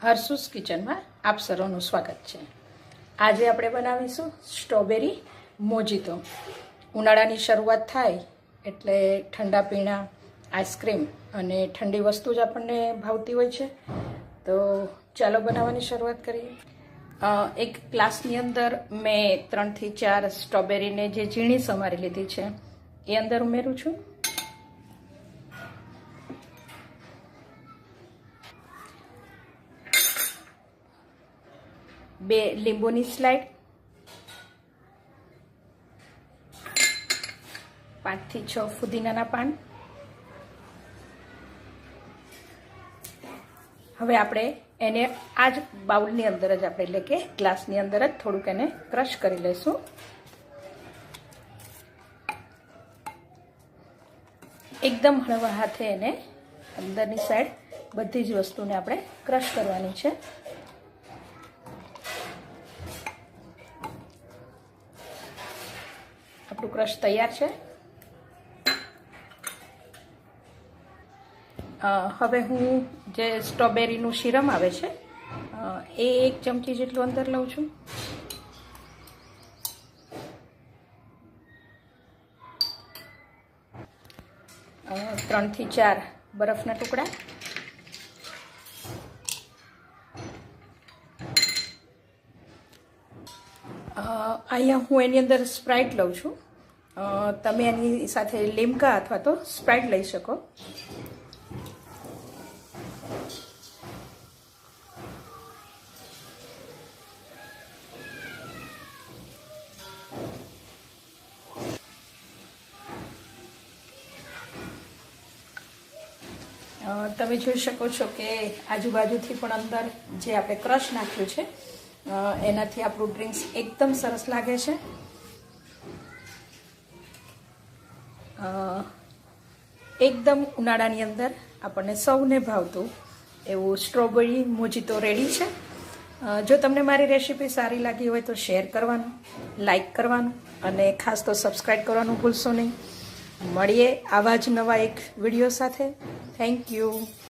હર્ષુસ કિચનમાં આપ સર્વનું સ્વાગત છે। આજે આપણે બનાવીશું સ્ટ્રોબેરી મોજીતો। ઉનાળાની શરૂઆત થાય એટલે ઠંડા પીણા, આઈસ્ક્રીમ અને ઠંડી વસ્તુ જ આપણને ભાવતી હોય છે। તો ચાલો બનાવવાની શરૂઆત કરીએ। એક ગ્લાસની અંદર મેં 3 થી 4 સ્ટ્રોબેરીને જે ઝીણી સમારી લીધી છે એ અંદર ઉમેરું છું। બે લીંબુની સ્લાઇડ, 5 થી 6 ફુદીનાના પાન। હવે આપણે એને આ જ બાઉલની અંદર જ આપણે એટલે કે ગ્લાસની અંદર જ થોડુંક એને ક્રશ કરી લઈશું। એકદમ હળવા હાથે એને અંદરની સાઈડ બધી જ વસ્તુને આપણે ક્રશ કરવાની છે। આપણું ક્રશ તૈયાર છે। હવે હું જે સ્ટ્રોબેરીનું શીરમ આવે છે એ 1 ચમચી જેટલું અંદર લઉં છું। ત્રણ થી 4 બરફના ટુકડા, અહીંયા હું એની અંદર સ્પ્રાઇટ લઉં છું। તમે એની સાથે લીમકા અથવા તો સ્પ્રાઇટ લઈ શકો। તમે જોઈ શકો છો કે આજુબાજુથી પણ અંદર જે આપણે ક્રશ નાખ્યું છે એનાથી આપણું ડ્રિંક્સ એકદમ સરસ લાગે છે। એકદમ ઉનાળાની અંદર આપણને સૌને ભાવતું એવું સ્ટ્રોબેરી મોજીતો રેડી છે। જો તમને મારી રેસીપી સારી લાગી હોય તો શેર કરવાનું, લાઈક કરવાનું અને ખાસ તો સબસ્ક્રાઈબ કરવાનું ભૂલશો નહીં। મળીએ આવા જ નવા એક વિડીયો સાથે। Thank you.